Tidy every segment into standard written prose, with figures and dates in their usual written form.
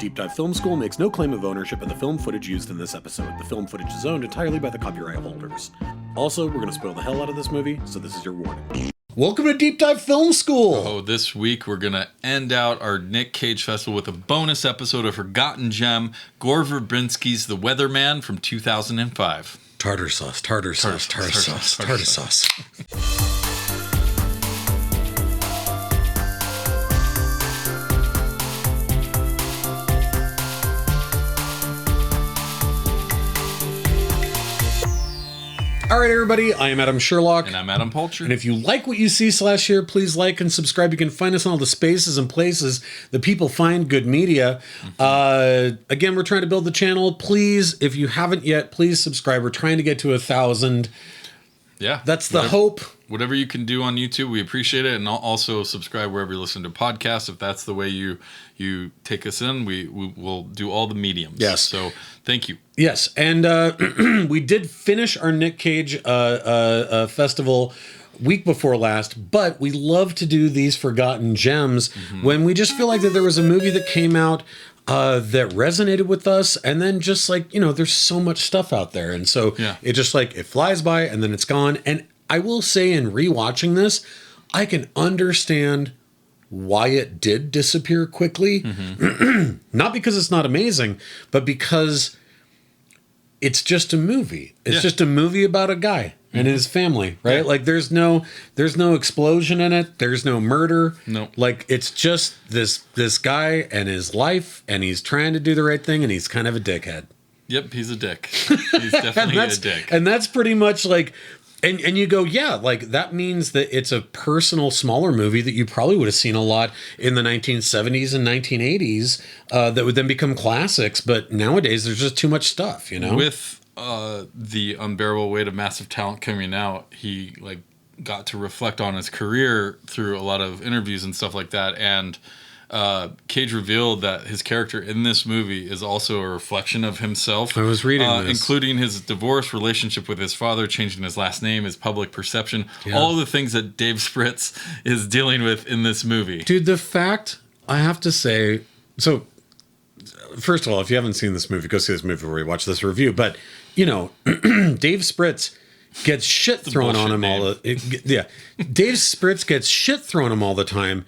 Deep Dive Film School makes no claim of ownership of the film footage used in this episode. The film footage is owned entirely by the copyright holders. Also, we're going to spoil the hell out of this movie, so this is your warning. Welcome to Deep Dive Film School! Oh, this week we're going to end out our Nick Cage Festival with a bonus episode of Forgotten Gem, Gore Verbinski's The Weatherman from 2005. Tartar sauce. All right, everybody, I am Adam Sherlock. And I'm Adam Poulter. And if you like what you see /here, please like and subscribe. You can find us on all the spaces and places that people find good media. Again, we're trying to build the channel. Please, if you haven't yet, please subscribe. We're trying to get to 1,000. Yeah. That's the hope. Whatever you can do on YouTube, we appreciate it. And also subscribe wherever you listen to podcasts. If that's the way you take us in, we will do all the mediums. Yes. So thank you. Yes. And we did finish our Nick Cage festival week before last, but we love to do these Forgotten Gems when we just feel like that there was a movie that came out that resonated with us, and then just like, there's so much stuff out there, and so it just like it flies by and then it's gone. And I will say, in rewatching this, I can understand why it did disappear quickly. Not because it's not amazing, but because it's just a movie. It's just a movie about a guy and his family, right? Yeah. Like there's no explosion in it. There's no murder. No. Like it's just this guy and his life, and he's trying to do the right thing, and he's kind of a dickhead. Yep, he's a dick. He's definitely a dick. And that's pretty much like, and you go, yeah, like that means that it's a personal, smaller movie that you probably would have seen a lot in the 1970s and 1980s that would then become classics. But nowadays, there's just too much stuff, With the unbearable weight of massive talent coming out, he got to reflect on his career through a lot of interviews and stuff like that. And Cage revealed that his character in this movie is also a reflection of himself. I was reading this. Including his divorce, relationship with his father, changing his last name, his public perception, all the things that Dave Spritz is dealing with in this movie. Dude, the fact, I have to say, so first of all, if you haven't seen this movie, go see this movie where you watch this review. But, Dave Spritz gets shit thrown on him Dave Spritz gets shit thrown on him all the time.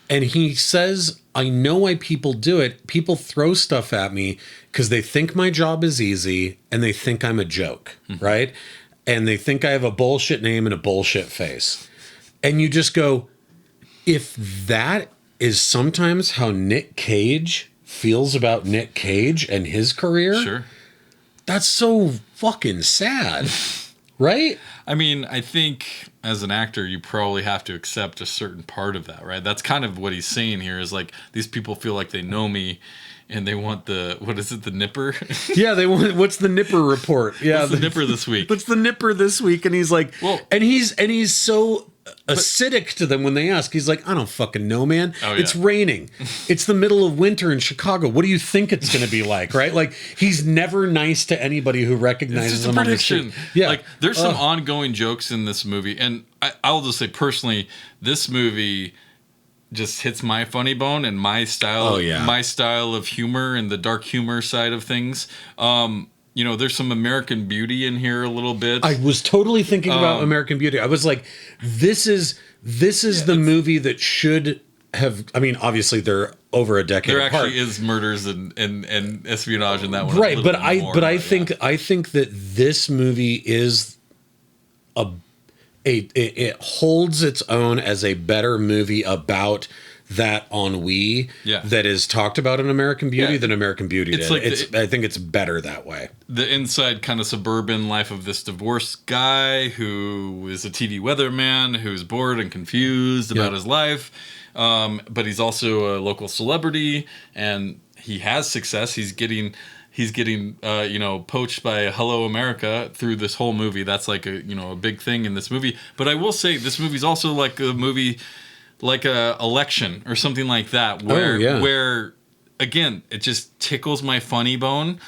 And he says, I know why people do it. People throw stuff at me because they think my job is easy and they think I'm a joke, right? And they think I have a bullshit name and a bullshit face. And you just go, if that is sometimes how Nick Cage feels about Nick Cage and his career, sure, that's so fucking sad, right? I mean, I think as an actor, you probably have to accept a certain part of that, right? That's kind of what he's saying here is like, these people feel like they know me and they want the nipper? Yeah, they want, what's the nipper report? Yeah. What's the nipper this week? What's the nipper this week? And he's like, well, and he's so acidic to them when they ask. He's like, I don't fucking know, man. Oh, yeah. It's raining. It's the middle of winter in Chicago. What do you think it's going to be like, right? Like, he's never nice to anybody who recognizes him on the street. Yeah. Like, there's some ongoing jokes in this movie. And I'll just say, personally, this movie just hits my funny bone and my style, my style of humor and the dark humor side of things. There's some American Beauty in here a little bit. I was totally thinking about American Beauty. I was like, this is the movie that should have. I mean, obviously they're over a decade apart. There actually is murders and espionage in that one, right? But I think that this movie is it holds its own as a better movie about that ennui that is talked about in American Beauty than American Beauty did. Like I think it's better that way. The inside kind of suburban life of this divorced guy who is a TV weatherman who's bored and confused about his life. But he's also a local celebrity and he has success. He's getting poached by Hello America through this whole movie. That's like a big thing in this movie. But I will say this movie's also like a movie like a Election or something like that where again, it just tickles my funny bone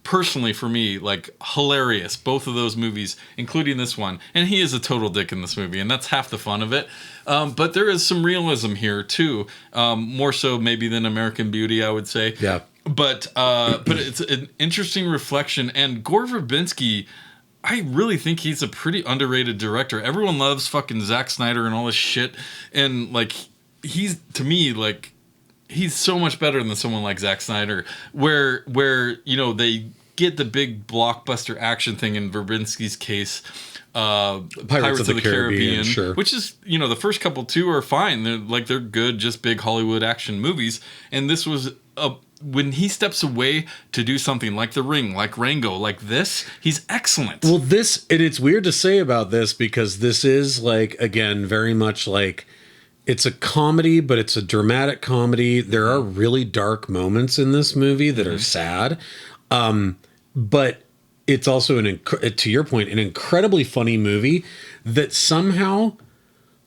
personally for me, like, hilarious. Both of those movies, including this one. And he is a total dick in this movie, and that's half the fun of it. But there is some realism here too, more so maybe than American Beauty, I would say. Yeah. But it's an interesting reflection. And Gore Verbinski, I really think he's a pretty underrated director. Everyone loves fucking Zack Snyder and all this shit, and like, he's, to me, like, he's so much better than someone like Zack Snyder, where you know, they get the big blockbuster action thing in Verbinski's case. Pirates of the Caribbean, sure. Which is, you know, the first couple two are fine. They're good, just big Hollywood action movies. And this was when he steps away to do something like The Ring, like Rango, like this, he's excellent. Well, and it's weird to say about this because this is, like, again, very much like, it's a comedy, but it's a dramatic comedy. There are really dark moments in this movie that are sad. But it's also, to your point, an incredibly funny movie that somehow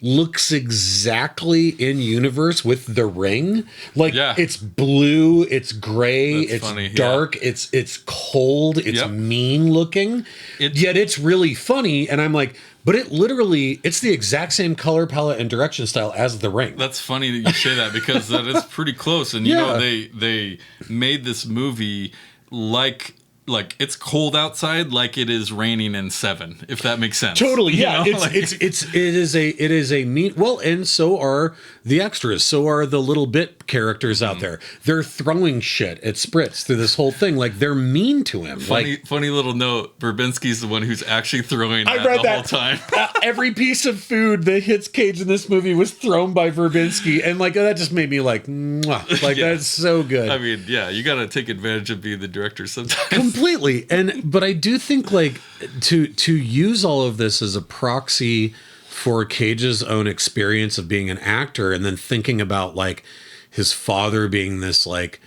looks exactly in universe with The Ring. Like, it's blue, it's gray, it's funny, dark, it's cold, it's mean looking, yet it's really funny. And I'm like, but it's the exact same color palette and direction style as The Ring. That's funny that you say that, because that is pretty close. And you know, they made this movie like it's cold outside, like it is raining in Seven, if that makes sense. Totally, yeah. You know? It is a mean. Well, and so are the extras. So are the little bit characters out there. They're throwing shit at Spritz through this whole thing. Like, they're mean to him. Funny little note. Verbinski's the one who's actually throwing that the whole time. Every piece of food that hits Cage in this movie was thrown by Verbinski, and like, that just made me like, mwah. Like, that's so good. I mean, yeah, you got to take advantage of being the director sometimes. Completely. But I do think, like, to use all of this as a proxy for Cage's own experience of being an actor, and then thinking about, like, his father being this, like,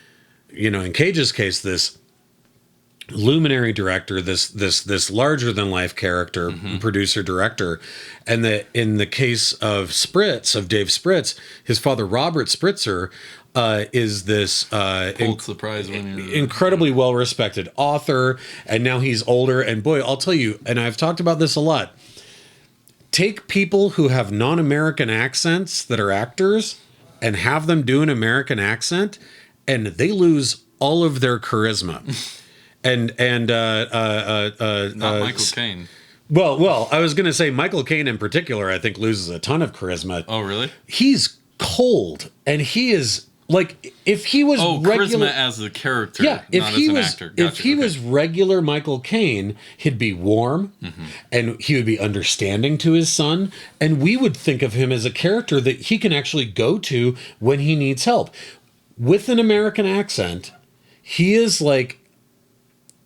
you know, in Cage's case, this luminary director, this larger than life character, producer director, and that in the case of Dave Spritz, his father Robert Spritzer is this Pulitzer Prize winner, incredibly well respected author, and now he's older. And boy, I'll tell you, and I've talked about this a lot. Take people who have non-American accents that are actors and have them do an American accent, and they lose all of their charisma. Not Michael Caine. Well, I was going to say Michael Caine in particular, I think, loses a ton of charisma. Oh, really? He's cold, and he is, like, if he was regular, charisma as the character, not as an actor. Gotcha. If he was regular Michael Caine, he'd be warm, and he would be understanding to his son, and we would think of him as a character that he can actually go to when he needs help. With an American accent, he is like,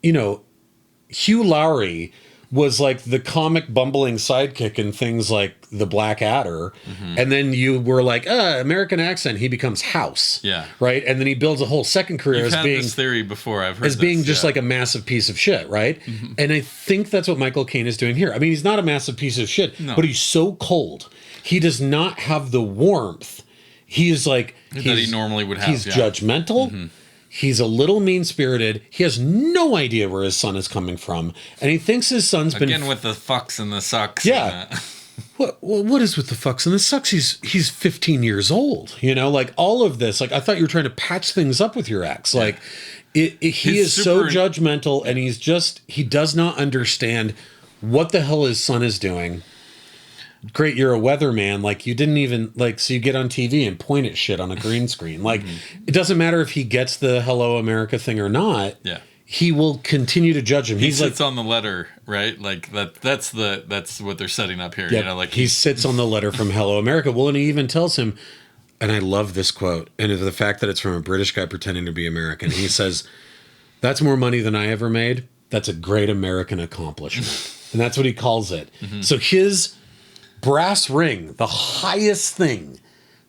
you know, Hugh Laurie was like the comic bumbling sidekick in things like The Black Adder. And then you were like, American accent, he becomes House. Yeah. Right? And then he builds a whole second career as being this theory before. I've heard as being just like a massive piece of shit, right? And I think that's what Michael Caine is doing here. I mean, he's not a massive piece of shit, but he's so cold. He does not have the warmth. He is like that he normally would have. He's judgmental. He's a little mean-spirited. He has no idea where his son is coming from. And he thinks his son's been... Again, with the fucks and the sucks. Yeah. What is with the fucks and the sucks? He's 15 years old. You know, like, all of this. Like, I thought you were trying to patch things up with your ex. Like, he is so judgmental, and he does not understand what the hell his son is doing. Great, you're a weatherman. Like, you didn't even, like, so you get on TV and point at shit on a green screen. Like, it doesn't matter if he gets the Hello America thing or not. Yeah. He will continue to judge him. He sits on the letter, right? Like, that's what they're setting up here. Yep. You know, like, he sits on the letter from Hello America. Well, and he even tells him, and I love this quote, and the fact that it's from a British guy pretending to be American. He says, "That's more money than I ever made. That's a great American accomplishment." And that's what he calls it. So his brass ring, the highest thing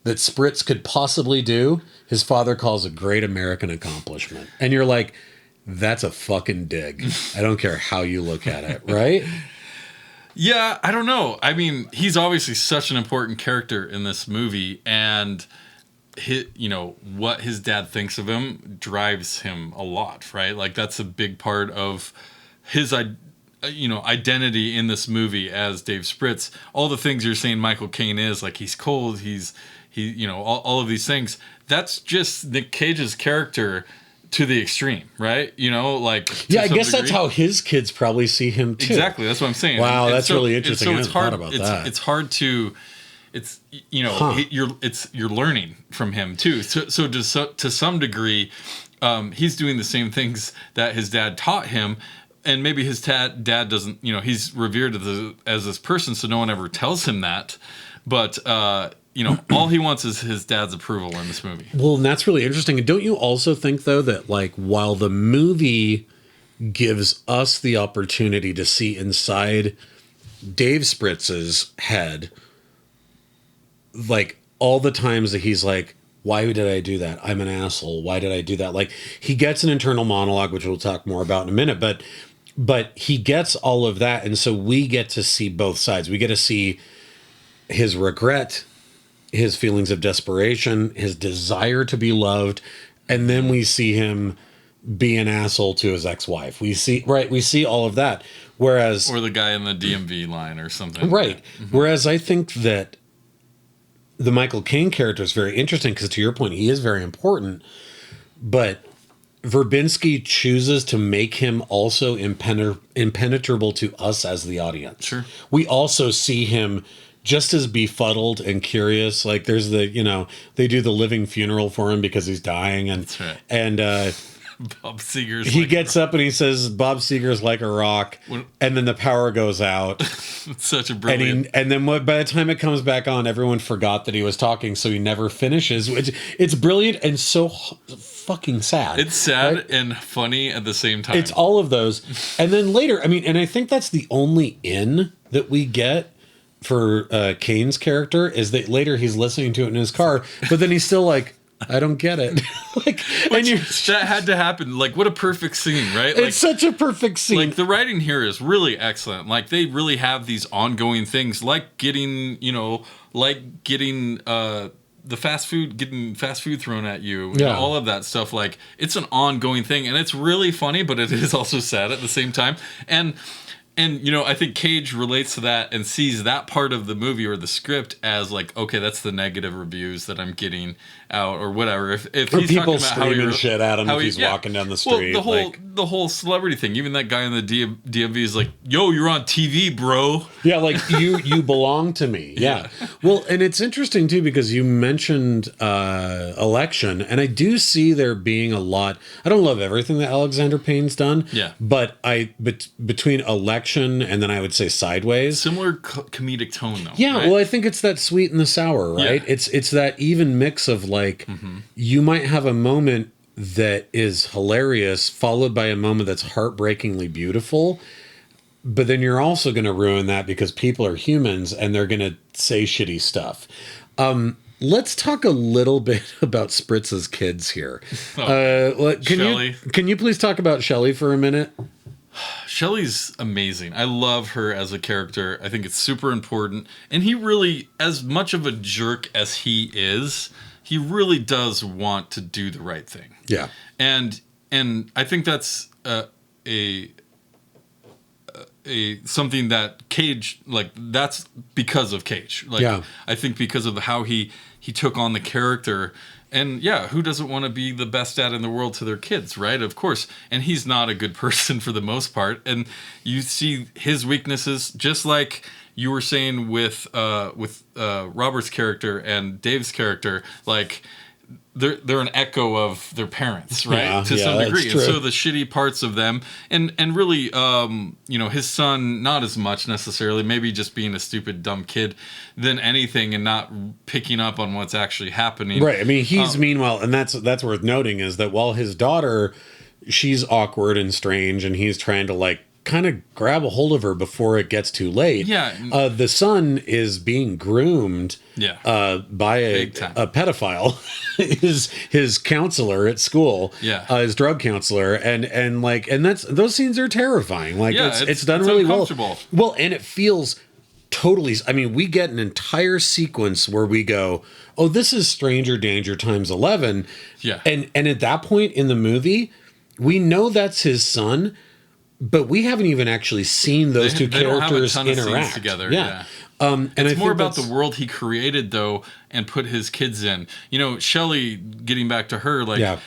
that Spritz could possibly do, his father calls a great American accomplishment. And you're like, that's a fucking dig. I don't care how you look at it, right? Yeah, I don't know. I mean, he's obviously such an important character in this movie, and what his dad thinks of him drives him a lot, right? Like that's a big part of his identity in this movie as Dave Spritz. All the things you're saying Michael Caine is, like he's cold, all of these things. That's just Nick Cage's character to the extreme, right? I guess that's how his kids probably see him too. Exactly, that's what I'm saying. Wow, that's really interesting. I it's hadn't hard thought about that. It's hard to, you're learning from him too. So to some degree, he's doing the same things that his dad taught him. And maybe his dad doesn't, he's revered as this person, so no one ever tells him that. But, all he wants is his dad's approval in this movie. Well, and that's really interesting. And don't you also think, though, that, like, while the movie gives us the opportunity to see inside Dave Spritz's head, like, all the times that he's like, why did I do that? I'm an asshole. Why did I do that? Like, he gets an internal monologue, which we'll talk more about in a minute, but he gets all of that, and so we get to see both sides. We get to see his regret, his feelings of desperation, his desire to be loved, and then we see him be an asshole to his ex-wife. We see all of that. Whereas, or the guy in the DMV line or something. Right. Mm-hmm. Whereas I think that the Michael Caine character is very interesting because, to your point, he is very important, but Verbinski chooses to make him also impenetrable to us as the audience. Sure. We also see him just as befuddled and curious. Like there's they do the living funeral for him because he's dying. And, that's right. And, Bob Seger's he gets up and he says, Bob Seger's like a rock. And then the power goes out. It's such a brilliant. And then by the time it comes back on, everyone forgot that he was talking. So he never finishes. It's brilliant and so fucking sad. It's sad, right? And funny at the same time. It's all of those. And then later, and I think that's the only in that we get for Caine's character is that later he's listening to it in his car, but then he's still like, I don't get it. That had to happen. Like, what a perfect scene, right? It's such a perfect scene. Like, the writing here is really excellent. Like, they really have these ongoing things, like getting the fast food thrown at you, yeah. All of that stuff. Like, it's an ongoing thing, and it's really funny, but it is also sad at the same time. And I think Cage relates to that and sees that part of the movie or the script as like, okay, that's the negative reviews that I'm getting out or whatever. If or he's people talking about screaming shit at him if he's walking down the street. Well, the whole celebrity thing. Even that guy in the DMV is like, yo, you're on TV, bro. Yeah, like you belong to me. Yeah. Well, and it's interesting too because you mentioned Election, and I do see there being a lot. I don't love everything that Alexander Payne's done. Yeah. But between Election and then I would say Sideways, similar comedic tone though. Yeah. Right? Well, I think it's that sweet and the sour, right? Yeah. It's that even mix of like you might have a moment that is hilarious followed by a moment that's heartbreakingly beautiful, but then you're also going to ruin that because people are humans and they're going to say shitty stuff. Let's talk a little bit about Spritz's kids here. Can you please talk about Shelley for a minute? Shelley's amazing. I love her as a character. I think it's super important. And he really, as much of a jerk as he is, he really does want to do the right thing. Yeah. And I think that's a something that Cage, like, that's because of Cage. Like, yeah. I think because of how he took on the character. And yeah, who doesn't want to be the best dad in the world to their kids, right? Of course. And he's not a good person for the most part. And you see his weaknesses, just like you were saying with Robert's character and Dave's character, like they're an echo of their parents, right? Yeah, to some degree. And so the shitty parts of them, and really, his son, not as much necessarily, maybe just being a stupid, dumb kid than anything and not picking up on what's actually happening. Right. I mean, he's meanwhile, and that's worth noting is that while his daughter, she's awkward and strange and he's trying to like kind of grab a hold of her before it gets too late. Yeah. The son is being groomed by a pedophile, his counselor at school, his drug counselor, and those scenes are terrifying. Like it's done really well. Well, and it feels totally, I mean, we get an entire sequence where we go, oh, this is Stranger Danger times 11. Yeah. And at that point in the movie, we know that's his son, but we haven't even actually seen those two characters interact together. Yeah. And it's more about the world he created, though, and put his kids in. You know, Shelley, getting back to her, like,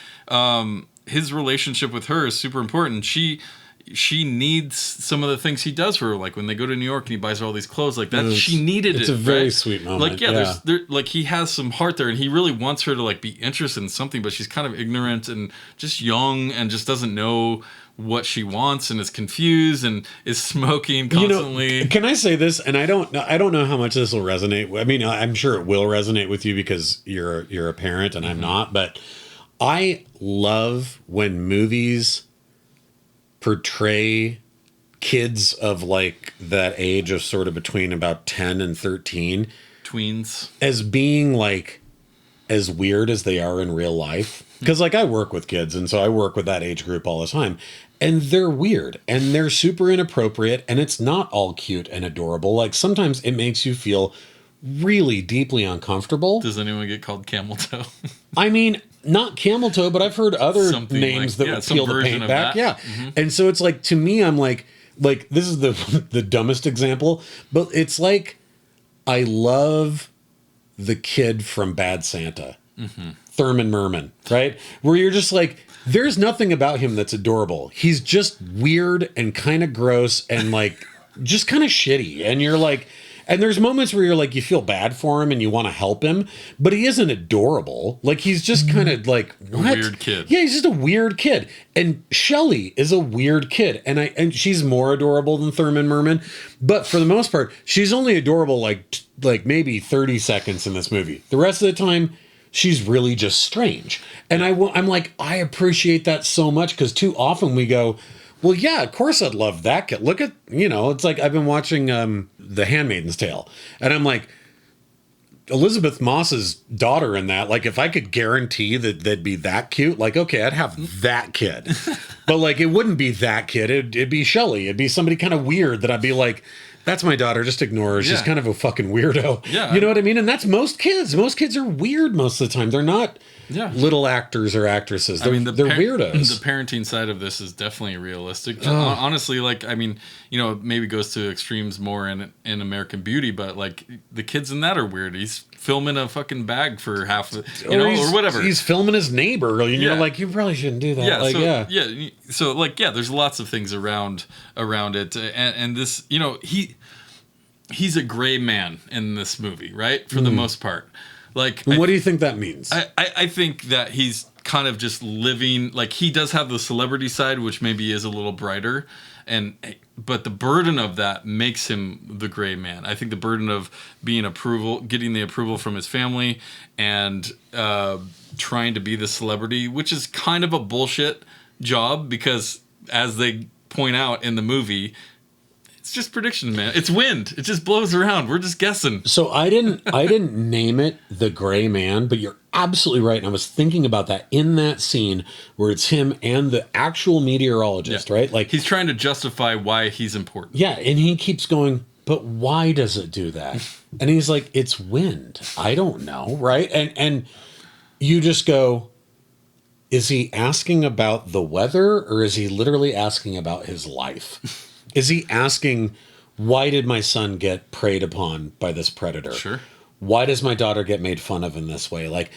his relationship with her is super important. She needs some of the things he does for her, like when they go to New York and he buys her all these clothes, like that. She needed it. It's a very sweet moment. Like, there, like he has some heart there, and he really wants her to like be interested in something, but she's kind of ignorant and just young and just doesn't know what she wants and is confused and is smoking constantly. You know, can I say this? And I don't know how much this will resonate. I mean, I'm sure it will resonate with you because you're a parent and I'm not, but I love when movies portray kids of like that age of sort of between about 10 and 13 tweens as being like as weird as they are in real life. Because like I work with kids, and so I work with that age group all the time, and they're weird and they're super inappropriate, and it's not all cute and adorable. Like sometimes it makes you feel really deeply uncomfortable. Does anyone get called camel toe? I mean, not camel toe, but I've heard other names that would peel the paint back. That. Yeah. Mm-hmm. And so it's like, to me, I'm like this is the dumbest example, but it's like, I love the kid from Bad Santa, Thurman Merman, right? Where you're just like, there's nothing about him that's adorable. He's just weird and kind of gross and like, just kind of shitty. And you're like, and there's moments where you're like, you feel bad for him and you want to help him, but he isn't adorable. Like, he's just kind of like, what? A weird kid. Yeah, he's just a weird kid. And Shelley is a weird kid. And she's more adorable than Thurman Merman. But for the most part, she's only adorable like maybe 30 seconds in this movie. The rest of the time, she's really just strange. And I'm like, I appreciate that so much, because too often we go, well, yeah, of course I'd love that kid. Look at, it's like I've been watching The Handmaid's Tale, and I'm like, Elizabeth Moss's daughter in that, like, if I could guarantee that they'd be that cute, like, okay, I'd have that kid. But, like, it wouldn't be that kid. It'd be Shelley. It'd be somebody kind of weird that I'd be like, that's my daughter, just ignore her. She's kind of a fucking weirdo. Yeah. You know what I mean? And that's most kids. Most kids are weird most of the time. They're not little actors or actresses. They're weirdos. The parenting side of this is definitely realistic. Honestly, like, I mean, it maybe goes to extremes more in American Beauty, but like the kids in that are weird. He's filming a fucking bag for half, or whatever. He's filming his neighbor. And you're like, you probably shouldn't do that. Yeah, there's lots of things around it, and this, he's a gray man in this movie, right? For the most part. Like, what do you think that means? I think that he's kind of just living, like, he does have the celebrity side, which maybe is a little brighter, but the burden of that makes him the gray man. I think the burden of getting the approval from his family, and trying to be the celebrity, which is kind of a bullshit job, because as they point out in the movie, it's just prediction, man. It's wind. It just blows around. We're just guessing. So I didn't name it the gray man, but you're absolutely right. And I was thinking about that in that scene where it's him and the actual meteorologist, right? Like, he's trying to justify why he's important. Yeah, and he keeps going, but why does it do that? And he's like, it's wind. I don't know, right? And you just go, is he asking about the weather, or is he literally asking about his life? Is he asking, why did my son get preyed upon by this predator? Sure. Why does my daughter get made fun of in this way? Like,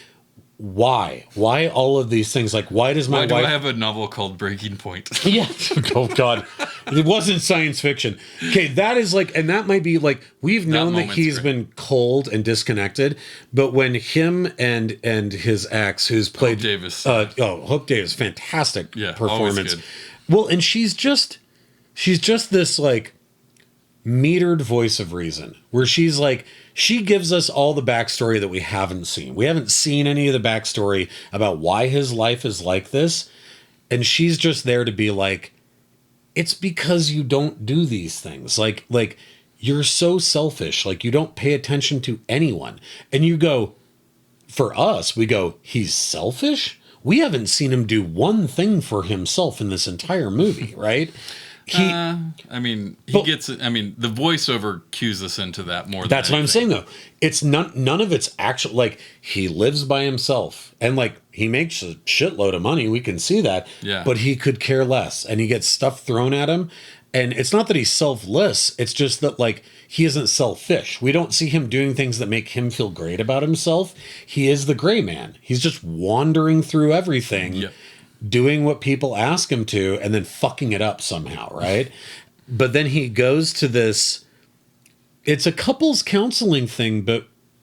why? Why all of these things? Like, why does my wife... Why do I have a novel called Breaking Point? Yeah. Oh, God. It wasn't science fiction. Okay, that is like... And that might be like... We've known that he's been cold and disconnected, but when him and his ex, who's played... Hope Davis. Hope Davis. Fantastic performance. Good. Well, and she's just this, like, metered voice of reason, where she's like, she gives us all the backstory that we haven't seen. We haven't seen any of the backstory about why his life is like this. And she's just there to be like, it's because you don't do these things. Like you're so selfish. Like, you don't pay attention to anyone. And you go, for us, we go, he's selfish? We haven't seen him do one thing for himself in this entire movie, right? I mean, he gets it. I mean, the voiceover cues us into that more. That's what I'm saying, though. It's none of it's actual. Like, he lives by himself, and like he makes a shitload of money. We can see that. Yeah. But he could care less, and he gets stuff thrown at him. And it's not that he's selfless. It's just that like he isn't selfish. We don't see him doing things that make him feel great about himself. He is the gray man. He's just wandering through everything. Yep. Doing what people ask him to and then fucking it up somehow, right? But then he goes to this, it's a couples counseling thing,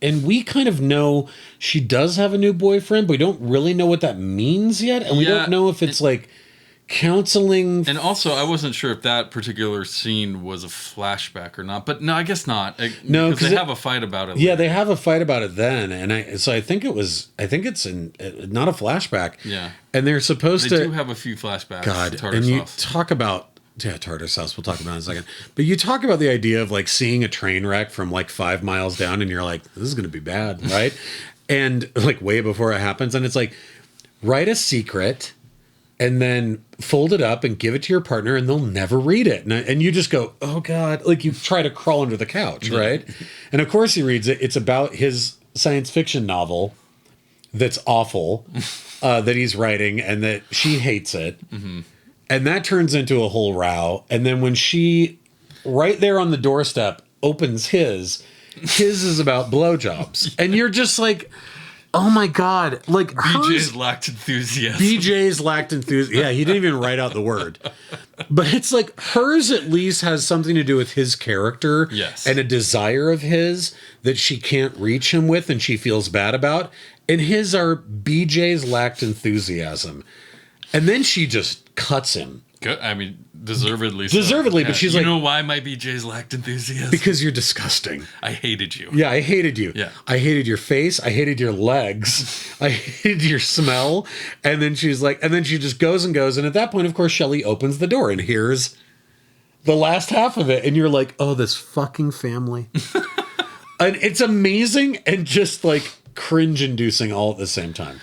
and we kind of know she does have a new boyfriend, but we don't really know what that means yet. And we don't know if it's like counseling. And also, I wasn't sure if that particular scene was a flashback or not, but no, I guess not. No, because they have a fight about it. Yeah, they have a fight about it then, and I think it's not a flashback. Yeah, and they're supposed to. They do have a few flashbacks. God, and you talk about tartar sauce. We'll talk about it in a second. But you talk about the idea of like seeing a train wreck from like 5 miles down, and you're like, this is going to be bad, right? And like way before it happens, and it's like, write a secret. And then fold it up and give it to your partner, and they'll never read it. And you just go, oh, God. Like, you try to crawl under the couch, right? And, of course, he reads it. It's about his science fiction novel that's awful, that he's writing, and that she hates it. Mm-hmm. And that turns into a whole row. And then when she, right there on the doorstep, opens his is about blowjobs. And you're just like... Oh my God! Like BJ's lacked enthusiasm. BJ's lacked enthusiasm. Yeah, he didn't even write out the word. But it's like hers at least has something to do with his character, yes, and a desire of his that she can't reach him with, and she feels bad about. And his are BJ's lacked enthusiasm, and then she just cuts him. Good. I mean, deservedly. Deservedly, so. but she's you like, know why my BJ's lacked enthusiasm? Because you're disgusting. I hated you. Yeah, I hated you. Yeah. I hated your face. I hated your legs. I hated your smell. And then she's like, and then she just goes and goes. And at that point, of course, Shelley opens the door and hears the last half of it. And you're like, oh, this fucking family. And it's amazing and just like cringe inducing all at the same time.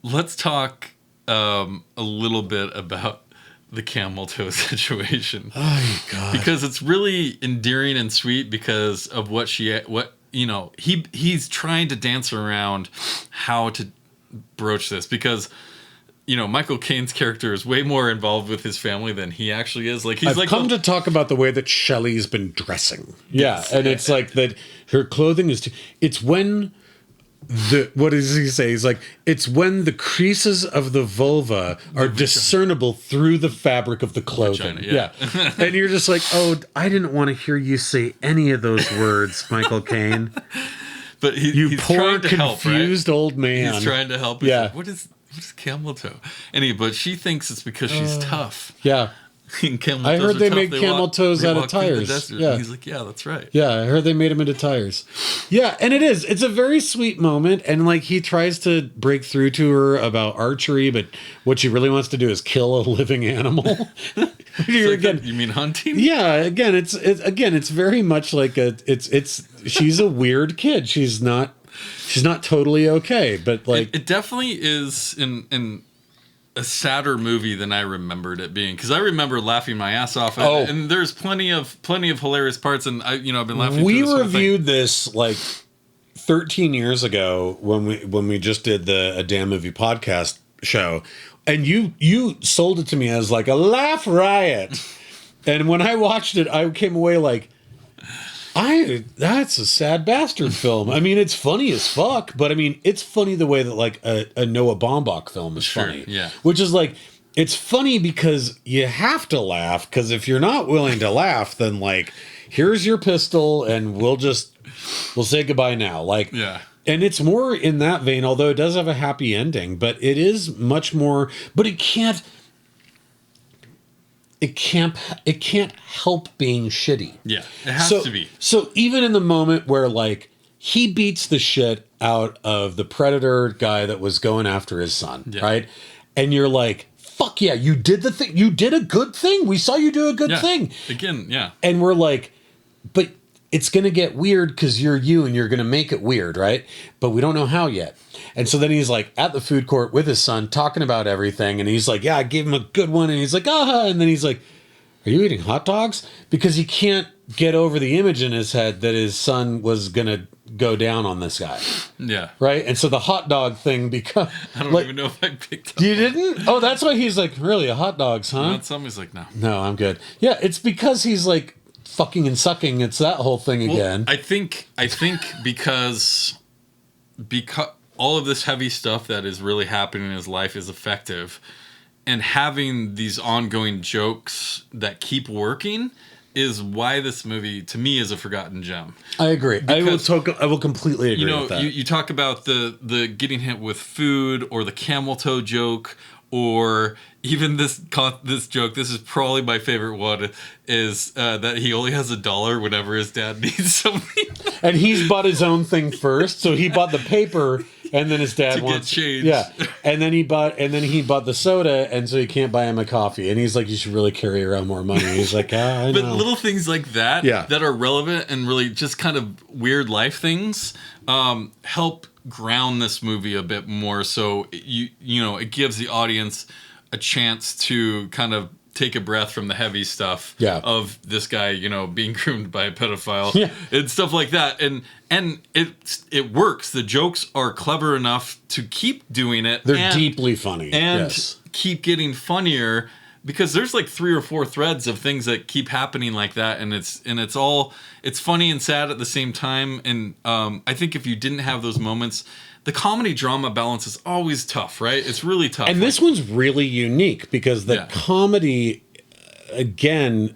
Let's talk a little bit about the camel toe situation. Oh God. Because it's really endearing and sweet because of he's trying to dance around how to broach this, because Michael Caine's character is way more involved with his family than he actually is. Like I've come to talk about the way that Shelley's been dressing. Yeah, and it's like that her clothing is it's when what does he say? He's like, it's when the creases of the vulva are discernible through the fabric of the clothing. Vagina, yeah. And you're just like, oh, I didn't want to hear you say any of those words, Michael Caine. But he's poor, trying to confused help, right? old man. He's trying to help. He's yeah. Like, what is camel toe? But she thinks it's because she's tough. Yeah. I heard they make camel toes out of tires. Yeah. He's like, yeah, that's right. Yeah, I heard they made them into tires. Yeah, and it's a very sweet moment, and like he tries to break through to her about archery, but what she really wants to do is kill a living animal. You mean hunting? Yeah, again, it's very much like she's a weird kid. She's not totally okay, but like it definitely is in a sadder movie than I remembered it being, because I remember laughing my ass off at it, and there's plenty of hilarious parts, and I've been laughing. We reviewed this like 13 years ago when we just did a Damn Movie podcast show, and you sold it to me as like a laugh riot, and when I watched it, I came away like, that's a sad bastard film. I mean, it's funny as fuck, but I mean, it's funny the way that like a Noah Baumbach film is funny. Yeah. Which is like, it's funny because you have to laugh, because if you're not willing to laugh, then like, here's your pistol and we'll say goodbye now. Like, yeah. And it's more in that vein, although it does have a happy ending, but it is much more, but it can't help being shitty. Yeah, it has to be. So even in the moment where like he beats the shit out of the predator guy that was going after his son, right? And you're like, fuck yeah, you did the thing. You did a good thing. We saw you do a good thing. Again, yeah. And we're like, but it's going to get weird because you're you and you're going to make it weird, right? But we don't know how yet. And so then he's like at the food court with his son talking about everything. And he's like, yeah, I gave him a good one. And he's like, and then he's like, are you eating hot dogs? Because he can't get over the image in his head that his son was going to go down on this guy. Yeah. Right? And so the hot dog thing becomes... I don't even know if I picked up. You didn't? Oh, that's why he's like, really, a hot dogs, huh? Not somebody's like, no. No, I'm good. Yeah, it's because he's like fucking and sucking. It's that whole thing again. I think because all of this heavy stuff that is really happening in his life is effective, and having these ongoing jokes that keep working is why this movie, to me, is a forgotten gem. I agree. Because, I will completely agree with that. You talk about the getting hit with food, or the camel toe joke, or even this joke. This is probably my favorite one, is that he only has $1 whenever his dad needs something. And he's bought his own thing first, so he bought the paper, and then his dad wants change. Yeah, and then he bought the soda, and so he can't buy him a coffee. And he's like, "You should really carry around more money." He's like, I know. But little things like that, that are relevant and really just kind of weird life things, help ground this movie a bit more. So it gives the audience a chance to kind of take a breath from the heavy stuff of this guy, being groomed by a pedophile and stuff like that. And it works. The jokes are clever enough to keep doing it. They're deeply funny. And keep getting funnier, because there's like 3 or 4 threads of things that keep happening like that. And it's funny and sad at the same time. And I think if you didn't have those moments, the comedy drama balance is always tough, right? It's really tough. And this one's really unique because the comedy, again,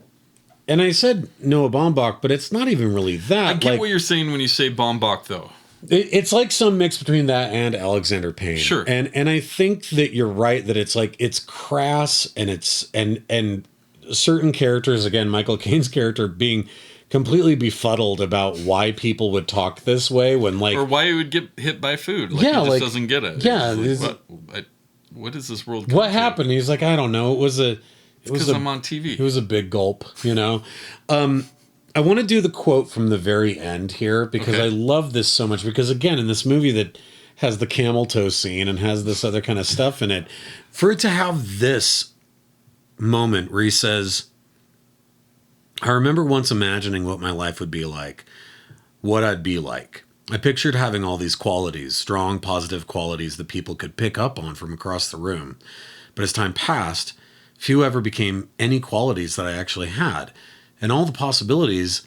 and I said Noah Baumbach, but it's not even really that. I get what you're saying when you say Baumbach, though. It's like some mix between that and Alexander Payne. Sure. And I think that you're right that it's crass, and and certain characters, again, Michael Caine's character being completely befuddled about why people would talk this way when or why he would get hit by food. He just doesn't get it. Yeah. What is this world? What happened? He's like, I don't know. Because I'm on TV. It was a big gulp, I want to do the quote from the very end here because I love this so much, because again, in this movie that has the camel toe scene and has this other kind of stuff in it, for it to have this moment where he says, I remember once imagining what my life would be like, what I'd be like. I pictured having all these qualities, strong, positive qualities that people could pick up on from across the room. But as time passed, few ever became any qualities that I actually had. And all the possibilities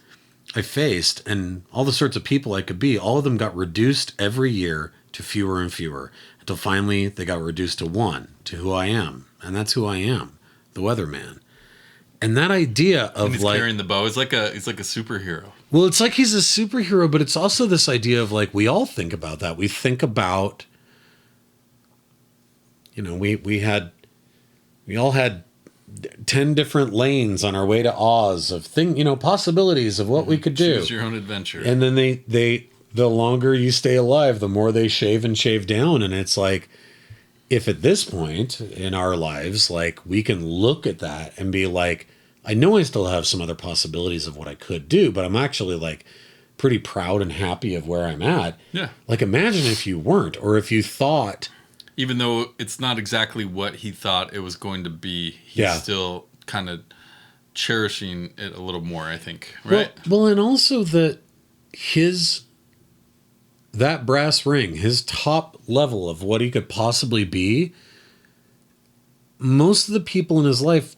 I faced and all the sorts of people I could be, all of them got reduced every year to fewer and fewer, until finally they got reduced to one, to who I am. And that's who I am, the Weatherman. And that idea of he's carrying the bow, it's like a superhero. Well, it's like he's a superhero, but it's also this idea of we all think about that. We think about, we all had 10 different lanes on our way to Oz of possibilities of what we could do. Choose your own adventure. And then the longer you stay alive, the more they shave and shave down. And it's like, if at this point in our lives, we can look at that and be like, I know I still have some other possibilities of what I could do, but I'm actually pretty proud and happy of where I'm at. Yeah. Imagine if you weren't, or if you thought, even though it's not exactly what he thought it was going to be, he's still kind of cherishing it a little more, I think. Right. Well, and also that that brass ring, his top level of what he could possibly be, most of the people in his life,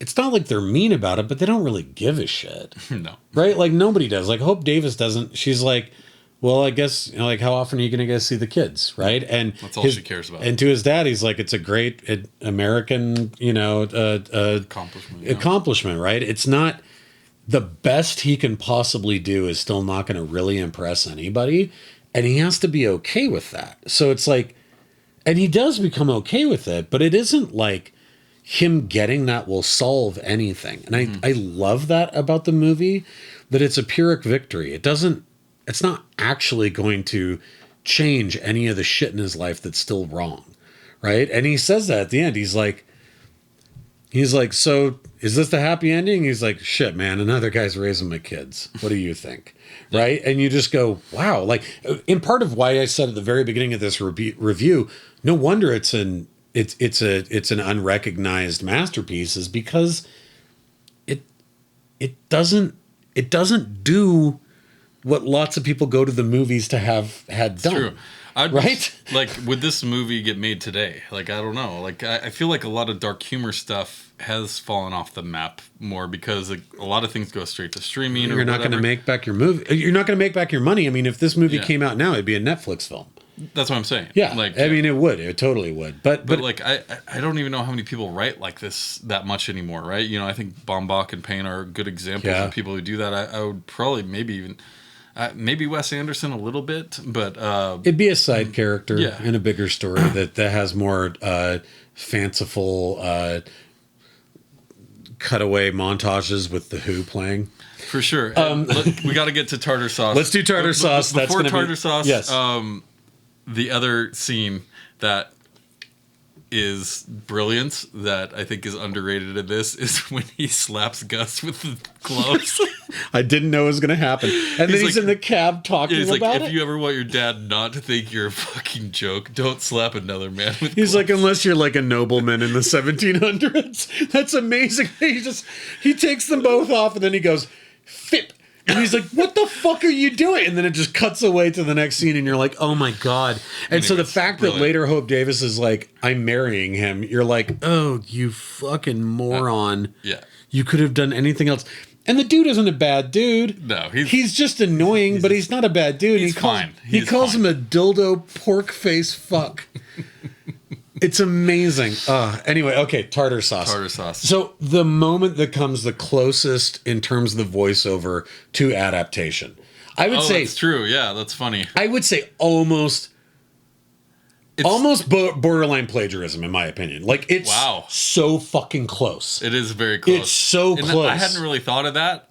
it's not like they're mean about it, but they don't really give a shit. No. Right? Nobody does. Hope Davis doesn't. She's like, well, I guess, how often are you going to go see the kids? Right? And that's all she cares about. And to his dad, he's like, it's a great American, accomplishment, right? It's not the best he can possibly do, is still not going to really impress anybody. And he has to be okay with that. So it's and he does become okay with it, but it isn't him getting that will solve anything. And I love that about the movie, that it's a Pyrrhic victory. It's not actually going to change any of the shit in his life that's still wrong. Right. And he says that at the end. He's like, so is this the happy ending? He's like, shit, man, another guy's raising my kids. What do you think? Right. And you just go, wow. In part of why I said at the very beginning of this review, no wonder it's an unrecognized masterpiece, is because it doesn't do what lots of people go to the movies to have had done. True. Right? Like, would this movie get made today? Like, I don't know. Like, I feel like a lot of dark humor stuff has fallen off the map more because like, a lot of things go straight to streaming. You're not going to make back your movie. You're not going to make back your money. I mean, if this movie Yeah. came out now, it'd be a Netflix film. That's what I'm saying. Yeah. Like, I mean, it would. It totally would. But like, I don't even know how many people write like this that much anymore, right? You know, I think Baumbach and Payne are good examples of people who do that. I would probably maybe even... maybe Wes Anderson a little bit, but it'd be a side character in a bigger story that has more fanciful cutaway montages with the Who playing. For sure. We got to get to tartar sauce. Let's do tartar sauce. Before tartar sauce, yes. The other scene that is brilliant that I think is underrated in this is when he slaps Gus with the gloves. I didn't know it was going to happen. And then he's in the cab talking about like, it. if you ever want your dad not to think you're a fucking joke, don't slap another man with He's gloves. like, unless you're like a nobleman in the 1700s. That's amazing. He takes them both off and then he goes, "Fip." And he's like, "What the fuck are you doing?" And then it just cuts away to the next scene and you're like, "Oh my God." And so the fact that later Hope Davis is like, "I'm marrying him," you're like, "Oh, you fucking moron." Yeah. You could have done anything else. And the dude isn't a bad dude. No, he's just annoying, but he's not a bad dude. He's fine. He calls him a dildo pork face fuck. It's amazing. Anyway, okay, tartar sauce. Tartar sauce. So the moment that comes the closest in terms of the voiceover to adaptation, I would say that's true. Yeah, that's funny. I would say almost borderline plagiarism, in my opinion. Like it's so fucking close. It is very close. It's so close. I hadn't really thought of that.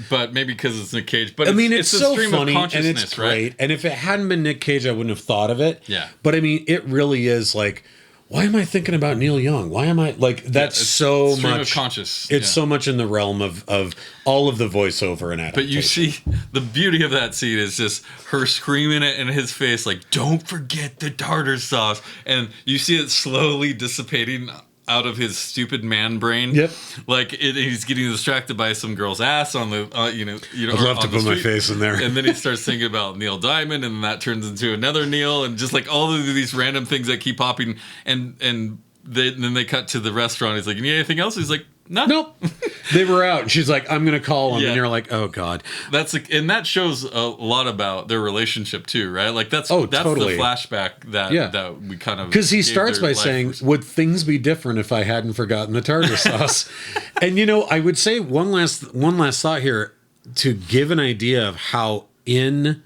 But maybe because it's Nick Cage. But I mean, it's so a stream funny of and it's great. Right? And if it hadn't been Nick Cage, I wouldn't have thought of it. Yeah. But I mean, it really is like, why am I thinking about Neil Young? Why am I like that's so stream much of conscious. It's so much in the realm of all of the voiceover and adaptation. But you see, the beauty of that scene is just her screaming it in his face, like, "Don't forget the tartar sauce," and you see it slowly dissipating out of his stupid man brain. Yep. Like he's getting distracted by some girl's ass on the I'd love to put my face in there. And then he starts thinking about Neil Diamond, and that turns into another Neil, and just like all of these random things that keep popping. And then they cut to the restaurant. He's like, "You need anything else?" He's like, "No, nope." They were out. She's like, "I'm gonna call him," and you're like, "Oh God." And that shows a lot about their relationship too, right? Like that's totally the flashback that we kind of, because he starts by saying, "Would things be different if I hadn't forgotten the tartar sauce?" And I would say one last thought here to give an idea of how in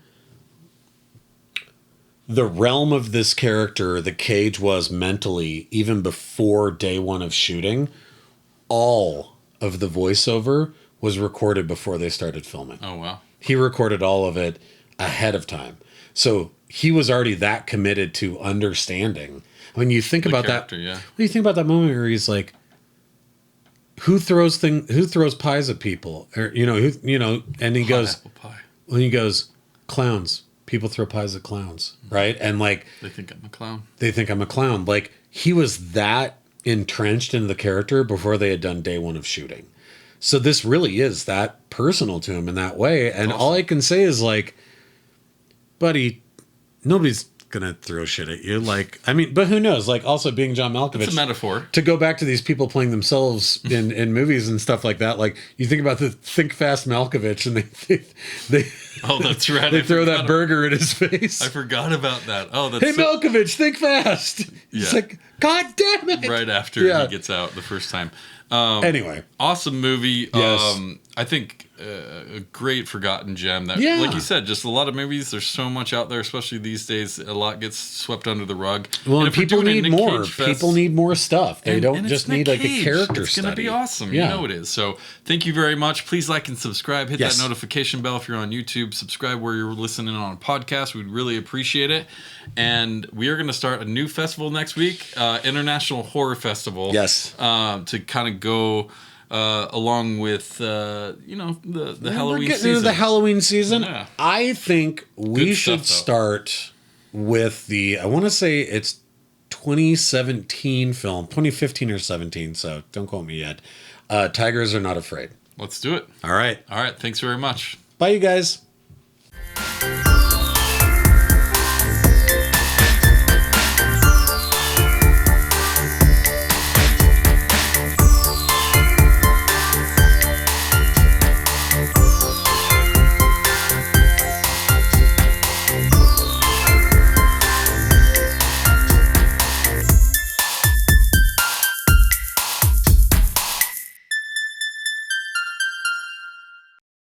the realm of this character the Cage was mentally even before day one of shooting. All of the voiceover was recorded before they started filming. Oh, wow. He recorded all of it ahead of time. So he was already that committed to understanding. When you think about that, when you think about that moment where he's like, who throws pies at people? Or, and he goes, when he goes, clowns. People throw pies at clowns, right? And like, they think I'm a clown. Like he was that entrenched in the character before they had done day one of shooting. So this really is that personal to him in that way. And all I can say is like, buddy, nobody's gonna throw shit at you. Like, I mean, but who knows? Like also being John Malkovich. It's a metaphor. To go back to these people playing themselves in movies and stuff like that. Like you think about the Think Fast Malkovich and they oh, that's right. They throw that burger in his face. I forgot about that. Oh, that's Malkovich, think fast. He's like, God damn it. Right after he gets out the first time. Anyway. Awesome movie. Yes. I think a great forgotten gem that, like you said, just a lot of movies. There's so much out there, especially these days. A lot gets swept under the rug. Well, and people need more. People need more stuff. They don't just need like a character It's study. going to be awesome. Yeah. You know it is. So thank you very much. Please like and subscribe. Hit Yes. that notification bell if you're on YouTube. Subscribe where you're listening on a podcast. We'd really appreciate it. And we are going to start a new festival next week, International Horror Festival. Yes. To kind of go along with the Halloween We're getting season. into the Halloween season. Yeah. I think we Good should stuff, start with I want to say it's 2017 film, 2015 or 17, so don't quote me yet. Tigers Are Not Afraid. Let's do it. All right. All right. Thanks very much. Bye, you guys.